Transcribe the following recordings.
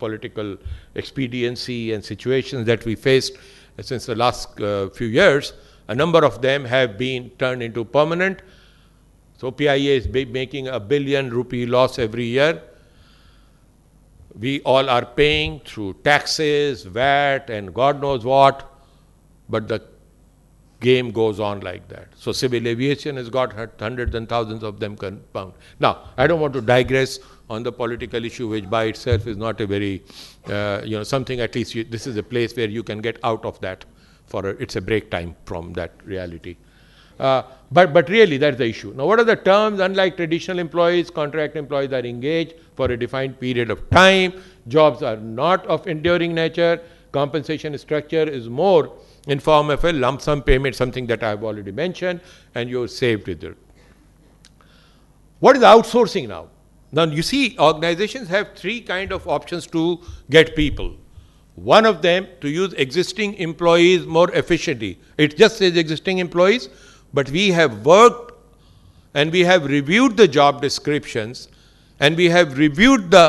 political expediency and situations that we faced since the last few years, a number of them have been turned into permanent. So PIA is making a ₹1 billion loss every year. We all are paying through taxes, VAT, and God knows what, but the game goes on like that. So civil aviation has got hundreds and thousands of them compound. Now, I don't want to digress on the political issue, which by itself is not a very, something at least this is a place where you can get out of that. It's a break time from that reality. But really, that's the issue. Now, what are the terms? Unlike traditional employees, contract employees are engaged for a defined period of time. Jobs are not of enduring nature. Compensation structure is more in form of a lump sum payment, something that I have already mentioned, and you're saved with it. What is outsourcing now? Now, you see, organizations have three kind of options to get people. One of them, to use existing employees more efficiently. It just says existing employees, but we have worked and we have reviewed the job descriptions and we have reviewed the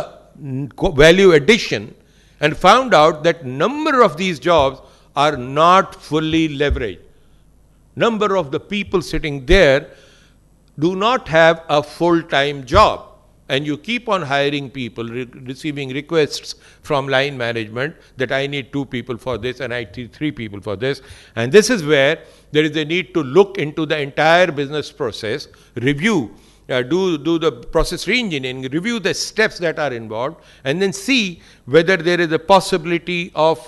value addition and found out that number of these jobs are not fully leveraged. Number of the people sitting there do not have a full-time job. And you keep on hiring people, receiving requests from line management that I need 2 people for this and I need 3 people for this. And this is where there is a need to look into the entire business process, review, do the process re-engineering, review the steps that are involved, and then see whether there is a possibility of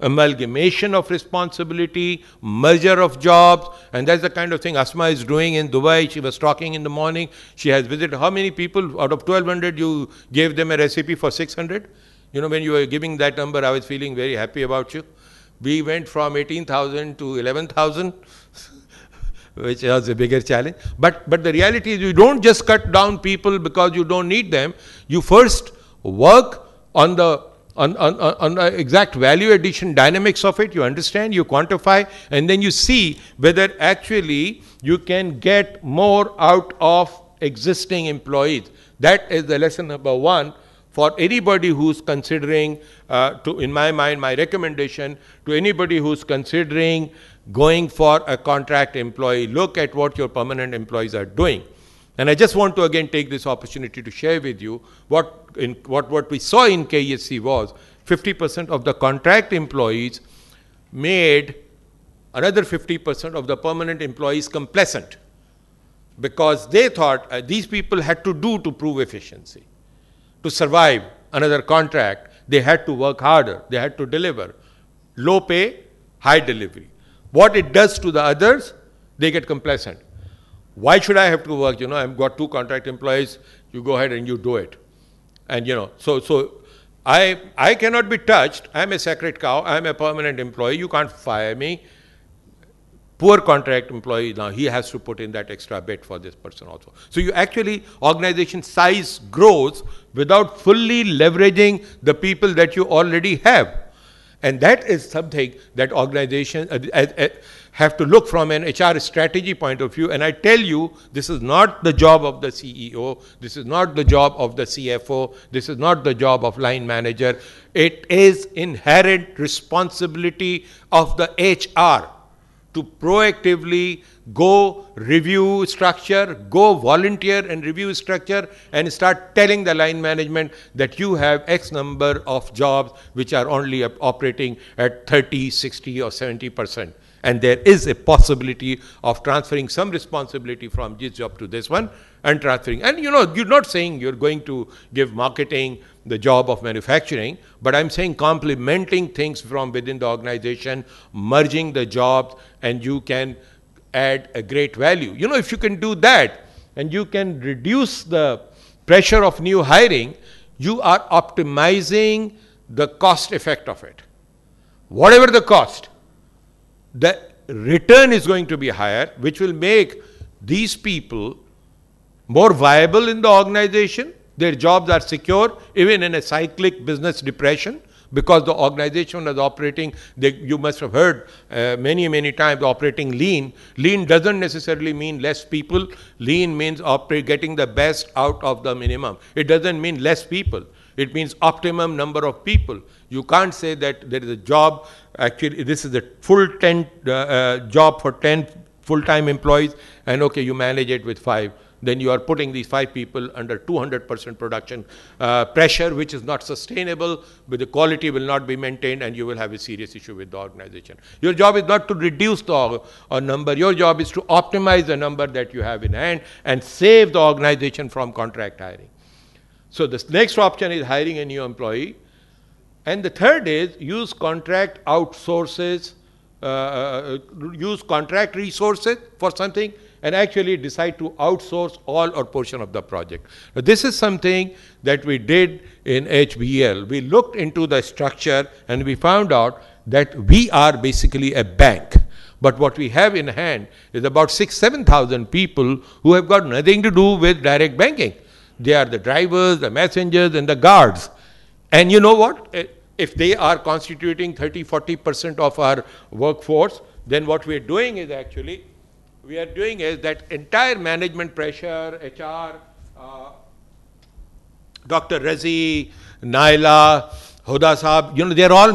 amalgamation of responsibility, merger of jobs, and that's the kind of thing Asma is doing in Dubai. She was talking in the morning. She has visited how many people? Out of 1,200, you gave them a recipe for 600? You know, when you were giving that number, I was feeling very happy about you. We went from 18,000 to 11,000. Which was a bigger challenge. But the reality is you don't just cut down people because you don't need them. You first work on the exact value addition dynamics of it. You understand, you quantify, and then you see whether actually you can get more out of existing employees. That is the lesson number 1 for anybody who's considering, in my mind, my recommendation to anybody who's considering going for a contract employee, look at what your permanent employees are doing. And I just want to again take this opportunity to share with you what we saw in KSC was 50% of the contract employees made another 50% of the permanent employees complacent, because they thought these people had to do to prove efficiency. To survive another contract, they had to work harder, they had to deliver. Low pay, high delivery. What it does to the others, they get complacent. Why should I have to work? You know, I've got 2 contract employees, you go ahead and you do it. And so I cannot be touched. I'm a sacred cow, I'm a permanent employee, you can't fire me. Poor contract employee, now he has to put in that extra bit for this person also. So you actually, organization size grows without fully leveraging the people that you already have. And that is something that organizations have to look from an HR strategy point of view. And I tell you, this is not the job of the CEO. This is not the job of the CFO. This is not the job of line manager. It is inherent responsibility of the HR to proactively go review structure, go volunteer and review structure, and start telling the line management that you have X number of jobs which are only operating at 30, 60 or 70%. And there is a possibility of transferring some responsibility from this job to this one and transferring. And you're not saying you're going to give marketing the job of manufacturing, but I'm saying complementing things from within the organization, merging the jobs, and you can add a great value. If you can do that and you can reduce the pressure of new hiring, you are optimizing the cost effect of it. Whatever the cost, the return is going to be higher, which will make these people more viable in the organization. Their jobs are secure, even in a cyclic business depression, because the organization is operating, you must have heard many, many times, operating lean. Lean doesn't necessarily mean less people. Lean means getting the best out of the minimum. It doesn't mean less people. It means optimum number of people. You can't say that there is a job, actually this is a full 10 job for 10 full-time employees, and okay, you manage it with 5. Then you are putting these 5 people under 200% production pressure, which is not sustainable, but the quality will not be maintained, and you will have a serious issue with the organization. Your job is not to reduce the number. Your job is to optimize the number that you have in hand and save the organization from contract hiring. So the next option is hiring a new employee. And the third is use contract outsources, use contract resources for something, and actually decide to outsource all or portion of the project. Now, this is something that we did in HBL. We looked into the structure and we found out that we are basically a bank. But what we have in hand is about 6,000–7,000 people who have got nothing to do with direct banking. They are the drivers, the messengers, and the guards. And you know what? If they are constituting 30–40% of our workforce, then what we are doing is actually, that entire management pressure, HR, Dr. Razi, Naila, Huda Saab, they're all,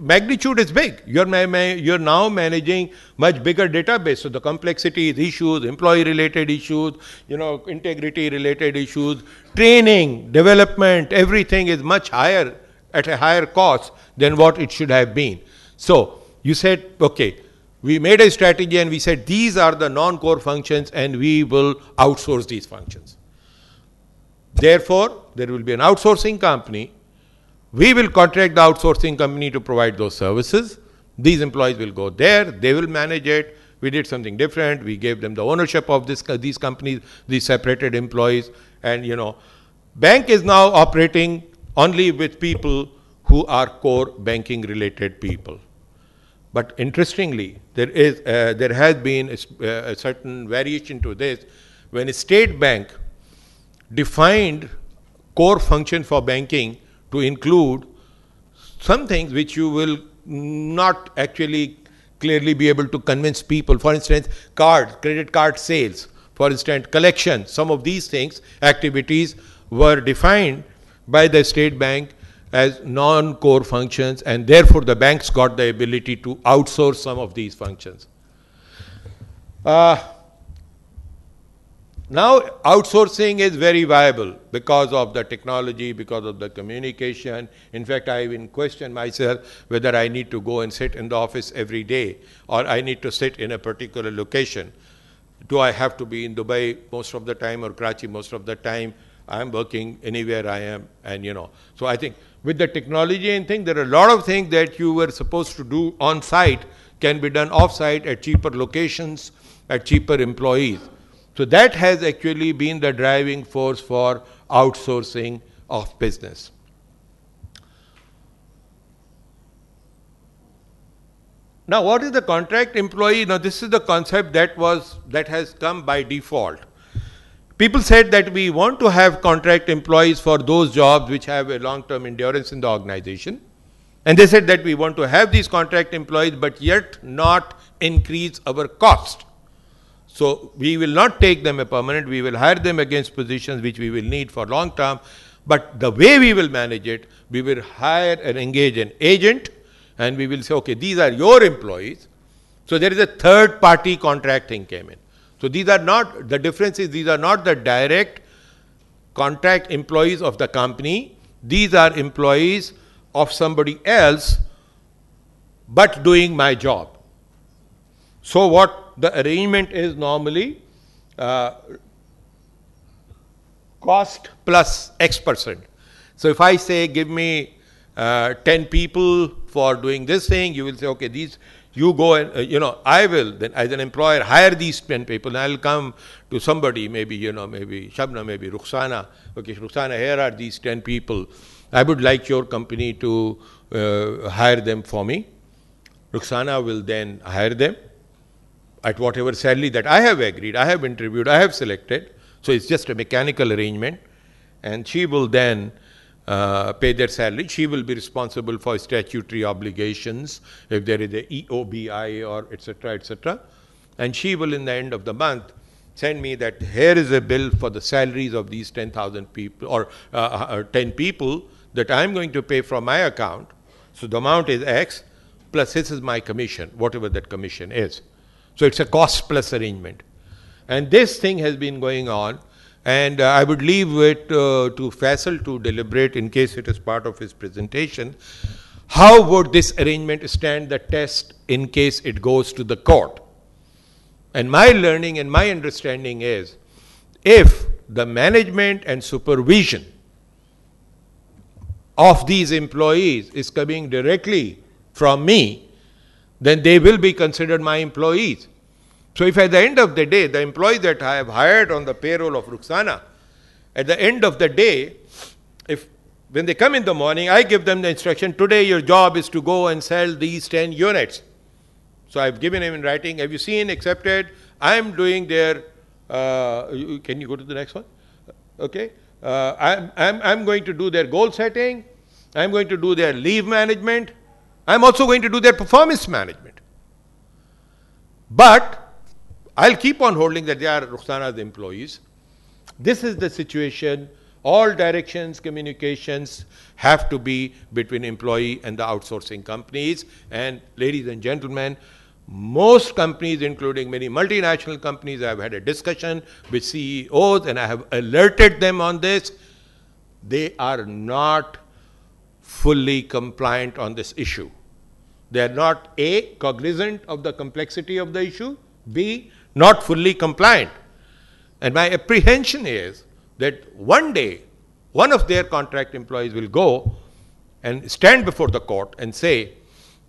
magnitude is big. You're now managing much bigger database. So the complexity is issues, employee-related issues, integrity-related issues, training, development, everything is much higher, at a higher cost than what it should have been. So you said, okay, we made a strategy and we said these are the non-core functions and we will outsource these functions. Therefore, there will be an outsourcing company. We will contract the outsourcing company to provide those services. These employees will go there. They will manage it. We did something different. We gave them the ownership of these companies, these separated employees. And, bank is now operating only with people who are core banking related people. But interestingly, there has been a certain variation to this. When a state bank defined core function for banking to include some things which you will not actually clearly be able to convince people. For instance, credit card sales, for instance, collection, some of these things, activities were defined by the state bank as non-core functions, and therefore the banks got the ability to outsource some of these functions. Now outsourcing is very viable because of the technology, because of the communication. In fact, I even question myself whether I need to go and sit in the office every day or I need to sit in a particular location. Do I have to be in Dubai most of the time or Karachi most of the time? I am working anywhere I am, and So I think with the technology and thing, there are a lot of things that you were supposed to do on site can be done off site at cheaper locations, at cheaper employees. So that has actually been the driving force for outsourcing of business. Now, what is the contract employee? Now, this is the concept that has come by default. People said that we want to have contract employees for those jobs which have a long-term endurance in the organization. And they said that we want to have these contract employees, but yet not increase our cost. So we will not take them a permanent, we will hire them against positions which we will need for long term. But the way we will manage it, we will hire and engage an agent, and we will say, okay, these are your employees. So there is a third party contracting came in. So these are not, the difference is these are not the direct contract employees of the company. These are employees of somebody else, but doing my job. So what the arrangement is normally, cost plus X%. So if I say, give me 10 people for doing this thing, you will say, okay, these, you go and, I will then as an employer hire these 10 people and I'll come to somebody, maybe, maybe Shabna, maybe Rukhsana. Okay, Rukhsana, here are these 10 people. I would like your company to hire them for me. Rukhsana will then hire them at whatever salary that I have agreed, I have interviewed, I have selected. So it's just a mechanical arrangement. And she will then pay their salary. She will be responsible for statutory obligations if there is a EOBI or etc., etc. And she will, in the end of the month, send me that here is a bill for the salaries of these 10,000 people or 10 people that I'm going to pay from my account. So the amount is X, plus this is my commission, whatever that commission is. So it's a cost plus arrangement. And this thing has been going on, and I would leave it to Faisal to deliberate in case it is part of his presentation. How would this arrangement stand the test in case it goes to the court? And my learning and my understanding is, if the management and supervision of these employees is coming directly from me, then they will be considered my employees. So if at the end of the day, the employees that I have hired on the payroll of Rukhsana, at the end of the day, when they come in the morning, I give them the instruction, today your job is to go and sell these 10 units. So I've given him in writing, have you seen, accepted? I'm doing their, can you go to the next one? Okay. I'm going to do their goal setting. I'm going to do their leave management. I'm also going to do their performance management. But I'll keep on holding that they are Rukhsana's employees. This is the situation. All directions, communications have to be between employee and the outsourcing companies. And ladies and gentlemen, most companies, including many multinational companies, I've had a discussion with CEOs and I have alerted them on this. They are not fully compliant on this issue. They are not A, cognizant of the complexity of the issue, B, not fully compliant. And my apprehension is that one day, one of their contract employees will go and stand before the court and say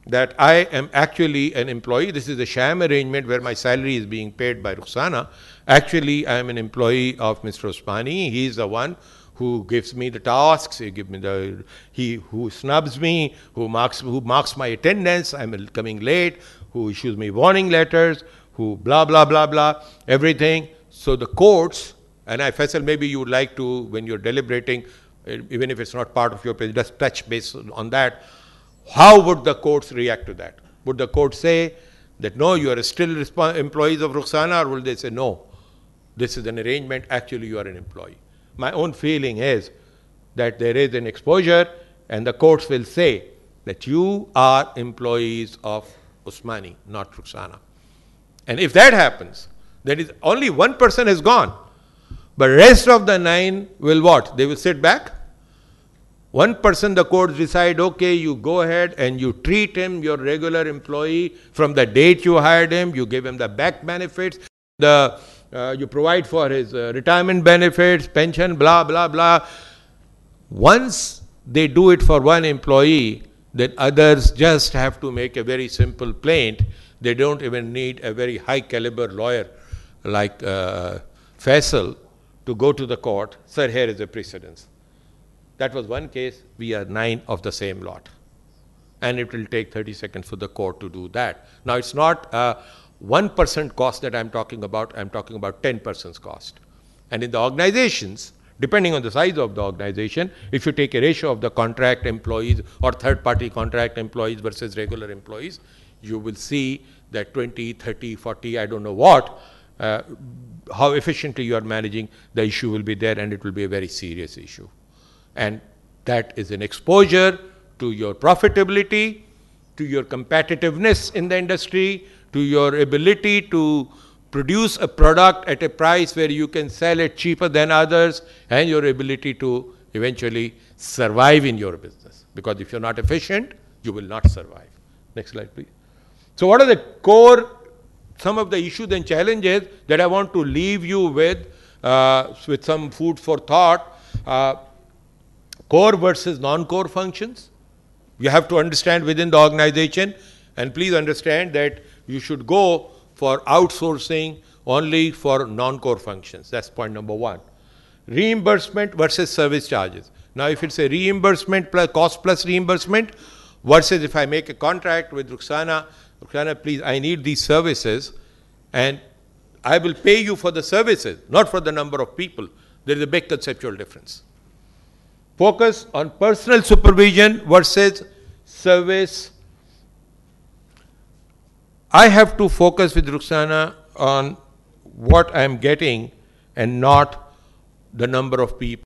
that I am actually an employee. This is a sham arrangement where my salary is being paid by Rukhsana. Actually, I am an employee of Mr. Osmani. He is the one who gives me the tasks, who snubs me, who marks my attendance, I'm coming late, who issues me warning letters, who blah, blah, blah, blah, everything. So the courts, and Faisal, maybe you would like to, when you're deliberating, even if it's not part of your presentation, just touch base on that. How would the courts react to that? Would the court say that no, you are still employees of Rukhsana, or will they say no, this is an arrangement, actually you are an employee? My own feeling is that there is an exposure and the courts will say that you are employees of Osmani, not Rukhsana. And if that happens, that is only one person has gone, but rest of the 9 will what? They will sit back. One person, the courts decide, okay, you go ahead and you treat him your regular employee from the date you hired him, you give him the back benefits, you provide for his retirement benefits, pension, blah, blah, blah. Once they do it for one employee, then others just have to make a very simple plaint. They don't even need a very high caliber lawyer like Faisal to go to the court. Sir, here is a precedence. That was one case. We are 9 of the same lot. And it will take 30 seconds for the court to do that. Now, it's not 1% cost that I'm talking about 10% cost. And in the organizations, depending on the size of the organization, if you take a ratio of the contract employees or third-party contract employees versus regular employees, you will see that 20, 30, 40, I don't know what, how efficiently you are managing, the issue will be there and it will be a very serious issue. And that is an exposure to your profitability, to your competitiveness in the industry, to your ability to produce a product at a price where you can sell it cheaper than others, and your ability to eventually survive in your business. Because if you're not efficient, you will not survive. Next slide, please. So what are the core, some of the issues and challenges that I want to leave you with some food for thought? Core versus non-core functions. You have to understand within the organization, and please understand that you should go for outsourcing only for non-core functions. That's point number 1. Reimbursement versus service charges. Now, if it's a reimbursement plus cost plus reimbursement versus if I make a contract with Rukhsana, please, I need these services and I will pay you for the services, not for the number of people. There is a big conceptual difference. Focus on personal supervision versus service. I have to focus with Rukhsana on what I'm getting and not the number of people.